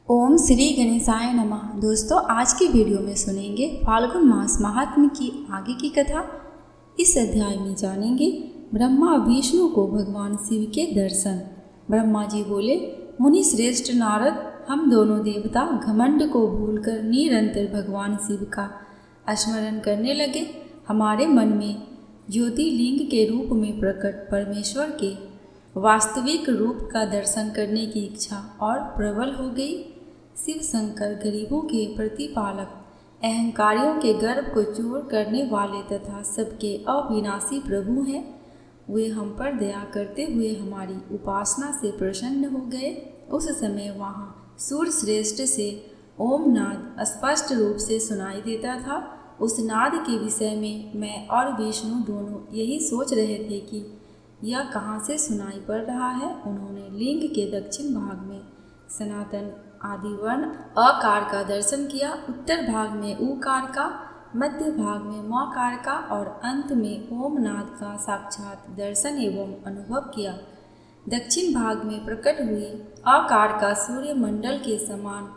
ओम श्री गणेशाय नमः। दोस्तों, आज की वीडियो में सुनेंगे फाल्गुन मास महात्म्य की आगे की कथा। इस अध्याय में जानेंगे ब्रह्मा विष्णु को भगवान शिव के दर्शन। ब्रह्मा जी बोले, मुनि श्रेष्ठ नारद, हम दोनों देवता घमंड को भूलकर निरंतर भगवान शिव का स्मरण करने लगे। हमारे मन में ज्योतिर्लिंग के रूप में प्रकट परमेश्वर के वास्तविक रूप का दर्शन करने की इच्छा और प्रबल हो गई। शिव शंकर गरीबों के प्रतिपालक, अहंकारियों के गर्भ को चूर करने वाले तथा सबके अविनाशी प्रभु हैं। वे हम पर दया करते हुए हमारी उपासना से प्रसन्न हो गए। उस समय वहाँ सूर्य श्रेष्ठ से ओम नाद स्पष्ट रूप से सुनाई देता था। उस नाद के विषय में मैं और विष्णु दोनों यही सोच रहे थे कि यह कहाँ से सुनाई पड़ रहा है। उन्होंने लिंग के दक्षिण भाग में सनातन आदिवर्ण अकार का दर्शन किया, उत्तर भाग में उकार का, मध्य भाग में मकार का और अंत में ओम नाद का साक्षात दर्शन एवं अनुभव किया। दक्षिण भाग में प्रकट हुई आकार का सूर्य मंडल के समान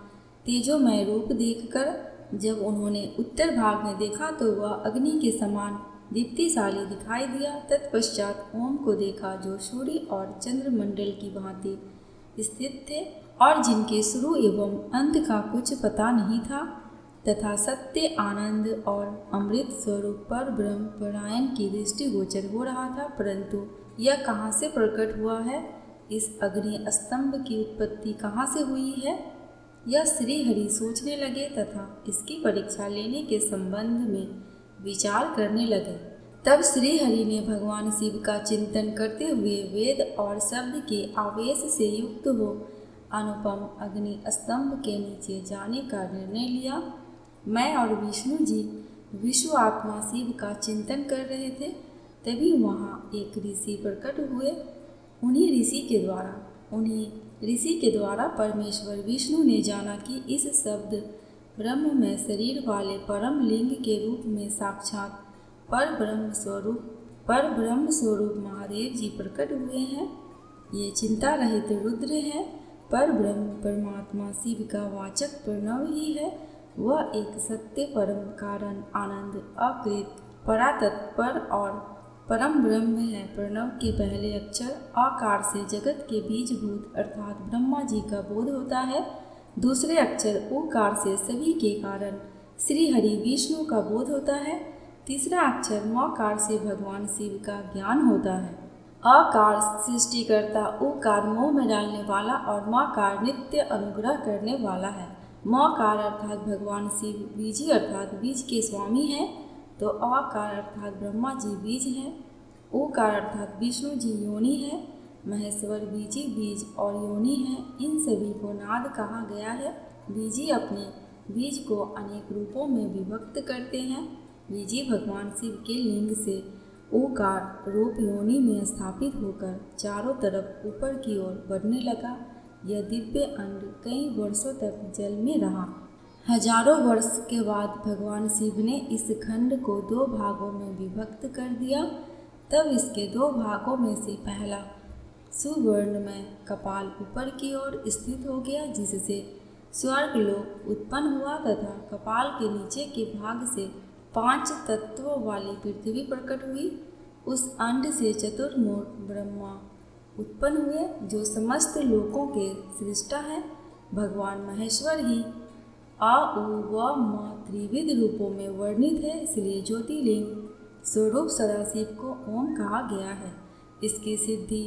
तेजोमय रूप देखकर जब उन्होंने उत्तर भाग में देखा तो वह अग्नि के समान दीप्तिशाली दिखाई दिया। तत्पश्चात ओम को देखा जो सूर्य और चंद्रमंडल की भांति स्थित थे और जिनके शुरू एवं अंत का कुछ पता नहीं था, तथा सत्य, आनंद और अमृत स्वरूप पर ब्रह्म परायण की दृष्टि गोचर हो रहा था। परंतु यह कहाँ से प्रकट हुआ है, इस अग्नि स्तंभ की उत्पत्ति कहाँ से हुई है, यह श्री हरि सोचने लगे तथा इसकी परीक्षा लेने के संबंध में विचार करने लगे। तब श्री हरि ने भगवान शिव का चिंतन करते हुए वेद और शब्द के आवेश से युक्त हो अनुपम अग्नि स्तंभ के नीचे जाने का निर्णय लिया। मैं और विष्णु जी विश्व आत्मा शिव का चिंतन कर रहे थे। तभी वहाँ एक ऋषि प्रकट हुए। उन्हीं ऋषि के द्वारा परमेश्वर विष्णु ने जाना कि इस शब्द ब्रह्म में शरीर वाले परम लिंग के रूप में साक्षात पर ब्रह्म स्वरूप महादेव जी प्रकट हुए हैं। ये चिंता रहित रुद्र है। पर ब्रह्म परमात्मा शिव का वाचक प्रणव ही है। वह एक सत्य परम कारण आनंद अकृत परातत्पर और परम ब्रह्म है। प्रणव के पहले अक्षर आकार से जगत के बीजभूत अर्थात ब्रह्मा जी का बोध होता है। दूसरे अक्षर ओकार से सभी के कारण श्री हरि विष्णु का बोध होता है। तीसरा अक्षर मकार से भगवान शिव का ज्ञान होता है। अकार सृष्टिकर्ता, ओकार मोह में डालने वाला और मकार नित्य अनुग्रह करने वाला है। मकार अर्थात भगवान शिव बीजी अर्थात बीज के स्वामी हैं, तो अकार अर्थात ब्रह्मा जी बीज हैं। ओकार अर्थात विष्णु जी योनि है। महेश्वर बीजी बीज और योनि है। इन सभी को नाद कहा गया है। बीजी अपने बीज को अनेक रूपों में विभक्त करते हैं। बीजी भगवान शिव के लिंग से ओकार रूप योनि में स्थापित होकर चारों तरफ ऊपर की ओर बढ़ने लगा। यह दिव्य अंड कई वर्षों तक जल में रहा। हजारों वर्ष के बाद भगवान शिव ने इस खंड को दो भागों में विभक्त कर दिया। तब इसके दो भागों में से पहला सुवर्ण में कपाल ऊपर की ओर स्थित हो गया, जिससे स्वर्ग लोक उत्पन्न हुआ तथा कपाल के नीचे के भाग से 5 तत्वों वाली पृथ्वी प्रकट हुई। उस अंड से चतुर्मुख ब्रह्मा उत्पन्न हुए जो समस्त लोकों के सृष्टा है। भगवान महेश्वर ही आ उ व म त्रिविध रूपों में वर्णित है, इसलिए ज्योतिर्लिंग स्वरूप सदाशिव को ओम कहा गया है। इसकी सिद्धि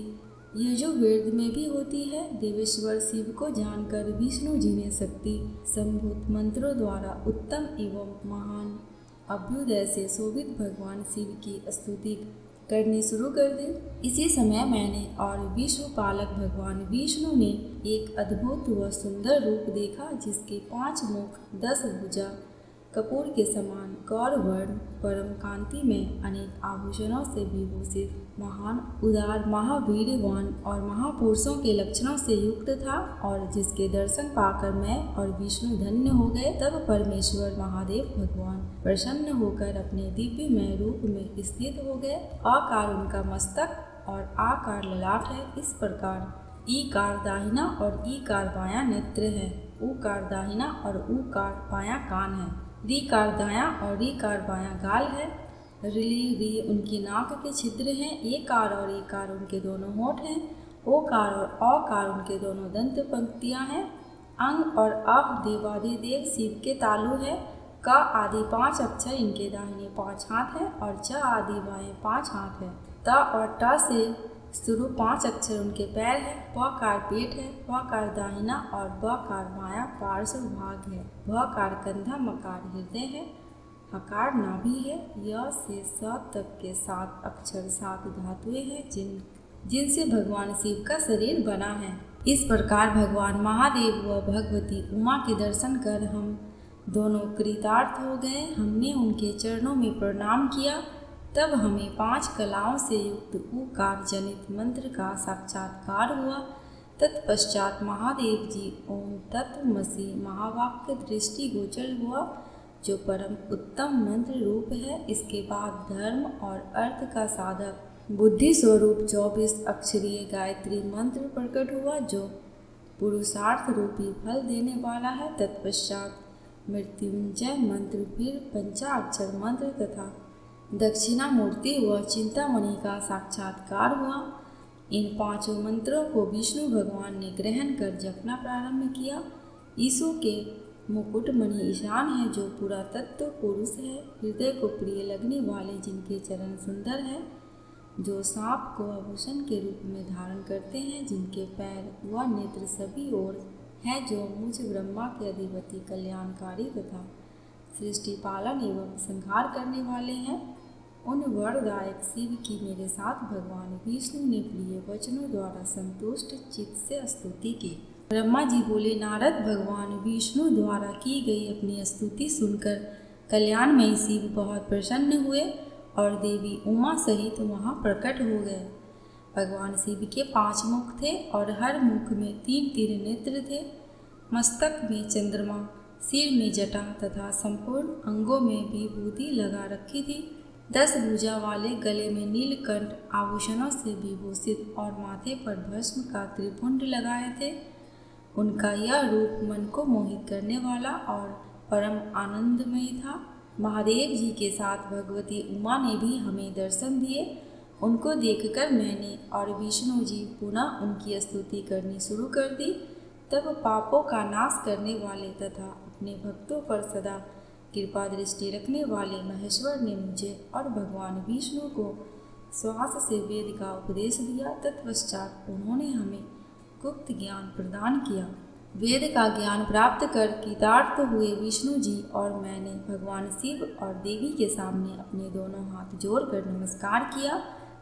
यजुर्वेद में भी होती है। देवेश्वर शिव को जानकर विष्णु जी ने शक्ति संभूत मंत्रों द्वारा उत्तम एवं महान अभ्युदय से शोभित भगवान शिव की स्तुति करनी शुरू कर दी। इसी समय मैंने और विश्व पालक भगवान विष्णु ने एक अद्भुत व सुंदर रूप देखा, जिसके 5 मुख 10 भुजा कपूर के समान गौर वर्ण परम कांति में अनेक आभूषणों से विभूषित महान उदार महावीरवान और महापुरुषों के लक्षणों से युक्त था, और जिसके दर्शन पाकर मैं और विष्णु धन्य हो गए। तब परमेश्वर महादेव भगवान प्रसन्न होकर अपने दिव्यमय रूप में स्थित हो गए। आकार उनका मस्तक और आकार ललाट है। इस प्रकार ईकार दाहिना और ईकार बायां नेत्र है। ऊकार दाहिना और ऊकार बायां कान है। रीकार दायां और रीकार बायां गाल है। री री उनकी नाक के छिद्र हैं। एकार और ईकार उनके दोनों होंठ हैं। ओकार और औकार उनके दोनों दंत पंक्तियां हैं। अंग और अह देवादिदेव शिव के तालु है। क आदि 5 अक्षर इनके दाहिने 5 हाथ है और च आदि बाएं 5 हाथ है। त और ट से शुरू 5 अक्षर उनके पैर है। प कार पेट है। प कार दाहिना और ब कार बायां पार्श्व भाग है। भ कार कंधा मकार हृदय है। हकार नाभि है। य से स तक के 7 अक्षर 7 धातुएं हैं जिनसे भगवान शिव का शरीर बना है। इस प्रकार भगवान महादेव व भगवती उमा के दर्शन कर हम दोनों कृतार्थ हो गए। हमने उनके चरणों में प्रणाम किया। तब हमें 5 कलाओं से युक्त ऊकार जनित मंत्र का साक्षात्कार हुआ। तत्पश्चात महादेव जी ओम तत्वमसि महावाक्य दृष्टि गोचर हुआ, जो परम उत्तम मंत्र रूप है। इसके बाद धर्म और अर्थ का साधक बुद्धि स्वरूप 24 अक्षरीय गायत्री मंत्र प्रकट हुआ, जो पुरुषार्थ रूपी फल देने वाला है। तत्पश्चात मृत्युंजय मंत्र, फिर पंचाक्षर मंत्र तथा दक्षिणामूर्ति व चिंतामणि का साक्षात्कार हुआ। इन 5 मंत्रों को विष्णु भगवान ने ग्रहण कर जपना प्रारंभ किया। ईशु के मुकुटमणि ईशान है, जो पूरा तत्व पुरुष है, हृदय को प्रिय लगने वाले, जिनके चरण सुंदर है, जो सांप को आभूषण के रूप में धारण करते हैं, जिनके पैर व नेत्र सभी ओर हैं, जो मुझ ब्रह्मा के अधिपति कल्याणकारी तथा सृष्टि पालन एवं संहार करने वाले हैं। उन वरदायक शिव की मेरे साथ भगवान विष्णु ने प्रिय वचनों द्वारा संतुष्ट चित्त से स्तुति की। ब्रह्मा जी बोले, नारद, भगवान विष्णु द्वारा की गई अपनी स्तुति सुनकर कल्याणमयी शिव बहुत प्रसन्न हुए और देवी उमा सहित वहाँ प्रकट हो गए। भगवान शिव के 5 मुख थे और हर मुख में 3 नेत्र थे। मस्तक में चंद्रमा, सिर में जटा तथा संपूर्ण अंगों में विभूति लगा रखी थी। 10 भुजा वाले, गले में नीलकंठ आभूषणों से विभूषित और माथे पर भस्म का त्रिपुंड लगाए थे। उनका यह रूप मन को मोहित करने वाला और परम आनंदमय था। महादेव जी के साथ भगवती उमा ने भी हमें दर्शन दिए। उनको देखकर मैंने और विष्णु जी पुनः उनकी स्तुति करनी शुरू कर दी। तब पापों का नाश करने वाले तथा अपने भक्तों पर सदा कृपा दृष्टि रखने वाले महेश्वर ने मुझे और भगवान विष्णु को श्वास से वेद का उपदेश दिया। तत्पश्चात उन्होंने हमें गुप्त ज्ञान प्रदान किया। वेद का ज्ञान प्राप्त कर कृतार्थ हुए विष्णु जी और मैंने भगवान शिव और देवी के सामने अपने दोनों हाथ जोड़कर नमस्कार किया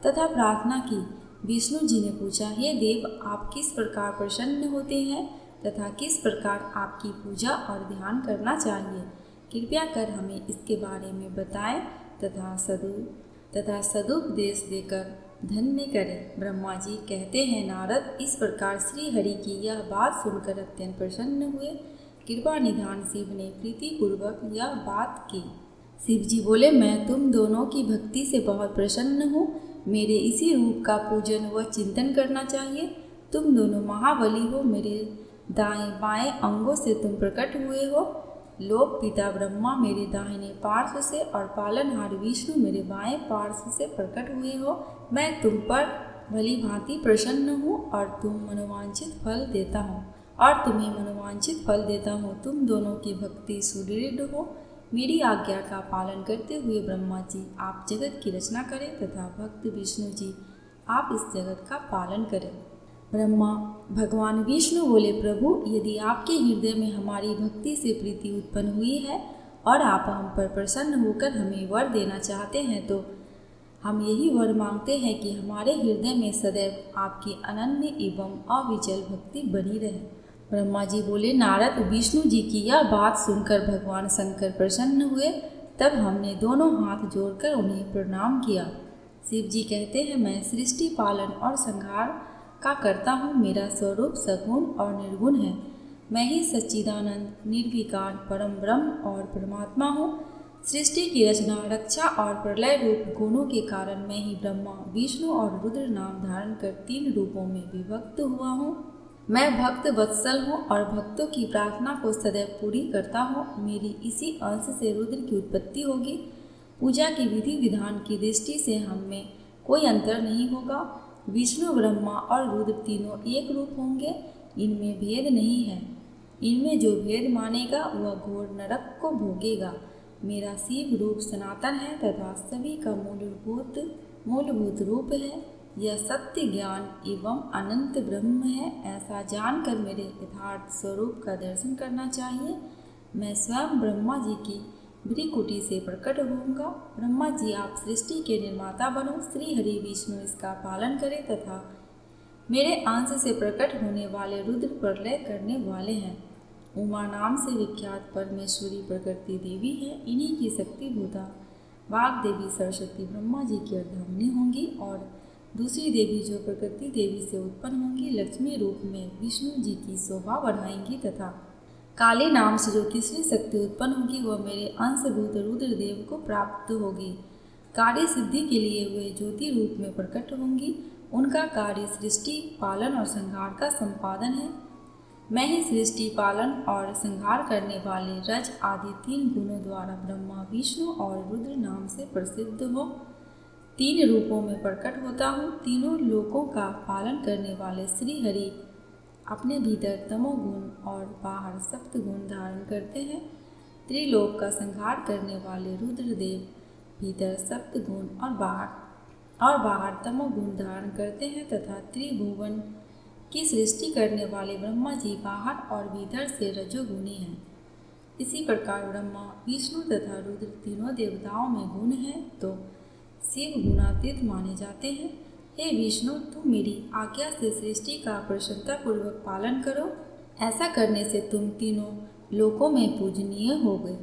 तथा प्रार्थना की। विष्णु जी ने पूछा, हे देव, आप किस प्रकार प्रसन्न होते हैं तथा किस प्रकार आपकी पूजा और ध्यान करना चाहिए? कृपया कर हमें इसके बारे में बताएं तथा सदुपदेश देकर धन्य करें। ब्रह्मा जी कहते हैं, नारद, इस प्रकार श्री हरि की यह बात सुनकर अत्यंत प्रसन्न हुए। कृपा निधान शिव ने प्रीतिपूर्वक यह बात की। शिव जी बोले, मैं तुम दोनों की भक्ति से बहुत प्रसन्न हूँ। मेरे इसी रूप का पूजन व चिंतन करना चाहिए। तुम दोनों महाबली हो। मेरे दाएं बाएं अंगों से तुम प्रकट हुए हो। लोक पिता ब्रह्मा मेरे दाहिने पार्श्व से और पालनहार विष्णु मेरे बाएं पार्श्व से प्रकट हुए हो। मैं तुम पर भली भांति प्रसन्न हूँ और तुम्हें मनोवांछित फल देता हूँ। तुम दोनों की भक्ति सुदृढ़ हो। मेरी आज्ञा का पालन करते हुए ब्रह्मा जी आप जगत की रचना करें तथा भक्त विष्णु जी आप इस जगत का पालन करें। ब्रह्मा भगवान विष्णु बोले, प्रभु, यदि आपके हृदय में हमारी भक्ति से प्रीति उत्पन्न हुई है और आप हम पर प्रसन्न होकर हमें वर देना चाहते हैं, तो हम यही वर मांगते हैं कि हमारे हृदय में सदैव आपकी अनन्य एवं अविचल भक्ति बनी रहे। ब्रह्मा जी बोले, नारद, विष्णु जी की यह बात सुनकर भगवान शंकर प्रसन्न हुए। तब हमने दोनों हाथ जोड़कर उन्हें प्रणाम किया। शिव जी कहते हैं, मैं सृष्टि पालन और संहार का करता हूँ। मेरा स्वरूप सगुण और निर्गुण है। मैं ही सच्चिदानंद, निर्विकार, परम ब्रह्म और परमात्मा हूँ। सृष्टि की रचना, रक्षा और प्रलय रूप गुणों के कारण मैं ही ब्रह्मा, विष्णु और रुद्र नाम धारण कर 3 रूपों में विभक्त हुआ हूँ। मैं भक्त वत्सल हूँ और भक्तों की प्रार्थना को सदैव पूरी करता हूँ। मेरी इसी अंश से रुद्र की उत्पत्ति होगी। पूजा की विधि विधान की दृष्टि से हम में कोई अंतर नहीं होगा। विष्णु, ब्रह्मा और रुद्र तीनों एक रूप होंगे, इनमें भेद नहीं है। इनमें जो भेद मानेगा वह घोर नरक को भोगेगा। मेरा शिव रूप सनातन है तथा सभी का मूलभूत रूप है। यह सत्य, ज्ञान एवं अनंत ब्रह्म है। ऐसा जानकर मेरे यथार्थ स्वरूप का दर्शन करना चाहिए। मैं स्वयं ब्रह्मा जी की भ्रीकुटी से प्रकट होऊंगा। ब्रह्मा जी, आप सृष्टि के निर्माता बनो। श्री हरि विष्णु इसका पालन करें तथा मेरे अंश से प्रकट होने वाले रुद्र प्रलय करने वाले हैं। उमा नाम से विख्यात परमेश्वरी प्रकृति देवी है। इन्हीं की शक्ति भूता वाग देवी सरस्वती ब्रह्मा जी की अर्धांगिनी होंगी और दूसरी देवी जो प्रकृति देवी से उत्पन्न होंगी लक्ष्मी रूप में विष्णु जी की शोभा बढ़ाएंगी तथा काली नाम से जो तीसरी शक्ति उत्पन्न होगी वह मेरे अंशभूत रुद्र देव को प्राप्त होगी। कार्य सिद्धि के लिए वे ज्योति रूप में प्रकट होंगी। उनका कार्य सृष्टि, पालन और संहार का संपादन है। मैं ही सृष्टि, पालन और संहार करने वाले रज आदि 3 गुणों द्वारा ब्रह्मा, विष्णु और रुद्र नाम से प्रसिद्ध हो 3 रूपों में प्रकट होता हूँ। तीनों लोकों का पालन करने वाले श्री हरि अपने भीतर तमोगुण और बाहर सप्त गुण धारण करते हैं। त्रिलोक का संहार करने वाले रुद्रदेव भीतर सप्त गुण और बाहर तमोगुण धारण करते हैं तथा त्रिभुवन की सृष्टि करने वाले ब्रह्मा जी बाहर और भीतर से रजोगुणी हैं। इसी प्रकार ब्रह्मा, विष्णु तथा रुद्र तीनों देवताओं में गुण हैं तो शिव गुणातीत माने जाते हैं। हे विष्णु, तुम मेरी आज्ञा से सृष्टि का प्रसन्नतापूर्वक पालन करो। ऐसा करने से तुम तीनों लोकों में पूजनीय हो गए।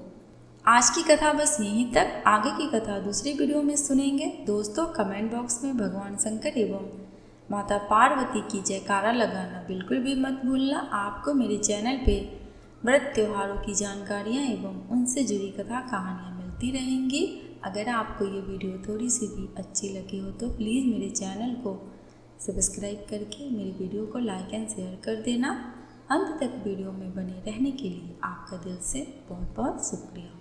आज की कथा बस यहीं तक। आगे की कथा दूसरी वीडियो में सुनेंगे। दोस्तों, कमेंट बॉक्स में भगवान शंकर एवं माता पार्वती की जयकारा लगाना बिल्कुल भी मत भूलना। आपको मेरे चैनल पे व्रत त्योहारों की जानकारियाँ एवं उनसे जुड़ी कथा कहानियाँ मिलती रहेंगी। अगर आपको ये वीडियो थोड़ी सी भी अच्छी लगी हो तो प्लीज़ मेरे चैनल को सब्सक्राइब करके मेरी वीडियो को लाइक एंड शेयर कर देना। अंत तक वीडियो में बने रहने के लिए आपका दिल से बहुत बहुत शुक्रिया।